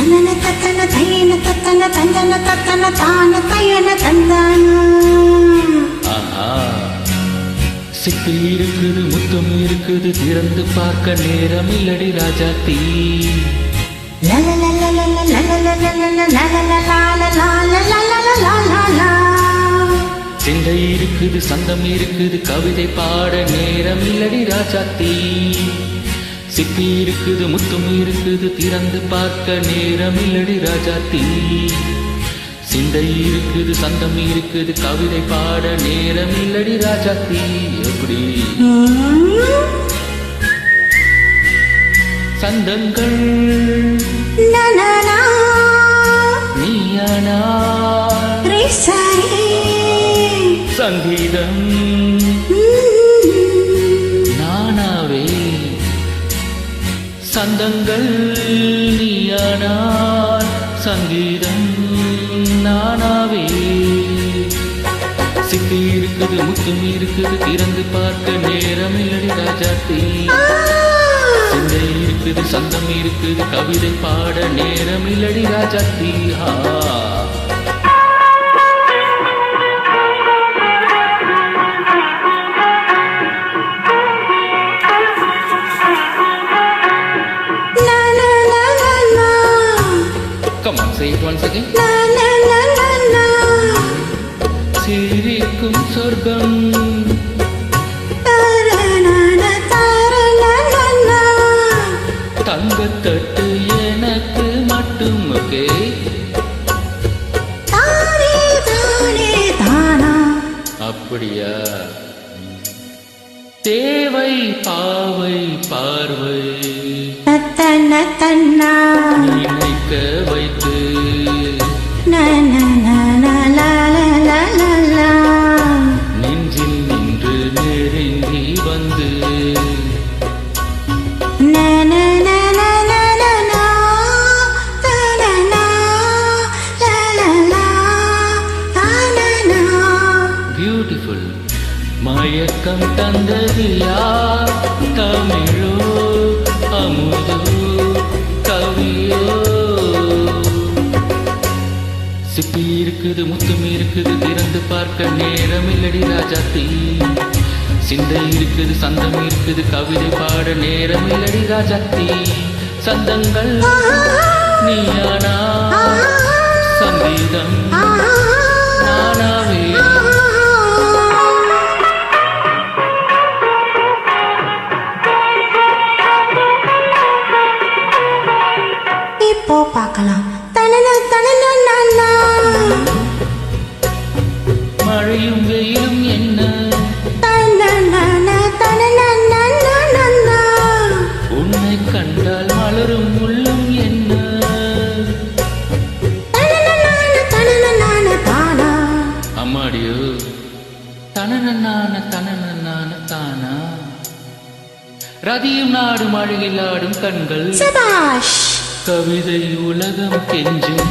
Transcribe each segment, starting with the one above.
தந்தன தத்தன தையன தத்தன தந்தன தத்தன தான தையன தந்தானா. சிப்பி இருக்குது, முத்தம் இருக்குது, திறந்து பார்க்க நேரம் இல்லடி ராஜாத்தி. சிந்தை இருக்குது, சந்தம் இருக்குது, கவிதை பாட நேரம் இல்லடி ராஜாத்தி. சிப்பி இருக்குது, முத்தம் இருக்குது, திறந்து பார்க்க நேரம் இல்லடி ராஜாத்தி. சிந்தை இருக்குது, சந்தம் இருக்குது, கவிதை பாட நேரம் இல்லடி ராஜாத்தி. எப்படி சந்தங்கள் நீயானா சங்கீதம் நானாவே. சந்தங்கள் நீயானார், சங்கீதம் நானாவே. சிப்பி இருக்குது, முத்தும் இருக்குது, திறந்து பார்க்க நேரம் இல்லடி ராஜாத்தி. சிந்தை இருக்குது, சந்தம் இருக்குது, கவிதை பாட நேரம் இல்லடி Rajathi. Come on, say it once again. சிரிக்கும் சொர்க்கம் தங்கத்தட்டு எனக்கு மட்டும். ஓகே, அப்படியா? தேவை பாவை பார்வை நினைக்க வைத்து நெஞ்சில் நின்று நெருங்கி வந்து பியூட்டிஃபுல் மயக்கம் தந்தது யார்? தமிழோ அமுதோ கவியோ? சிப்பி இருக்குது, முத்தும் இருக்குது, திறந்து பார்க்க நேரம் இல்லடி ராஜாத்தி. சிந்தை இருக்குது, சந்தம் இருக்குது, கவிதை பாட நேரம் இல்லடி ராஜாத்தி. சந்தங்கள் நீயானா, சங்கீதம் நானாவே. இப்போ பார்க்கலாம். மழையும் வெயிலும் என்ன, உன்னை கண்டால் மலரும் உள்ளம் என்ன. அம்மாடியோ தனநான தனநான தானா. ரதியும் நாடும் அழகில் ஆடும் கண்கள், கவிதை உலகம் கெஞ்சும்.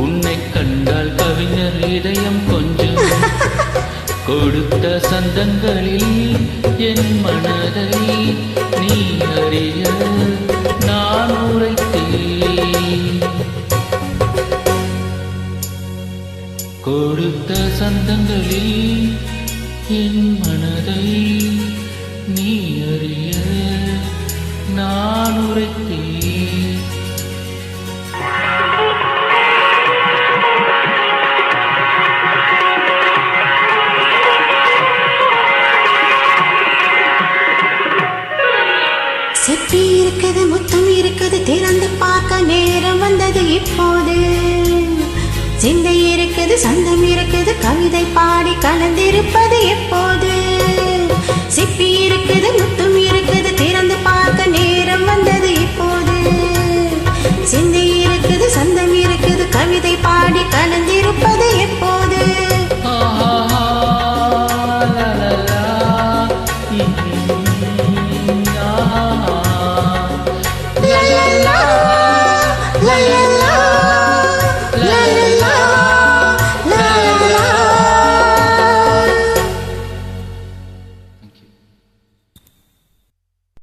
உன்னை கண்டால் கவிஞர் இதயம் கொஞ்சம். கொடுத்த சந்தங்களில் என் மனதை நீ அறிய நான் உரைத்தேன். கொடுத்த சந்தங்களில் என் மனதை நீ அறிய நான் உரைத்தேன். சிப்பி இருக்குது, முத்தம் இருக்குது, திறந்து பார்க்க நேரம் வந்தது இப்போது. சிந்தை இருக்குது, சந்தம் இருக்குது, கவிதை பாடி கலந்திருப்பது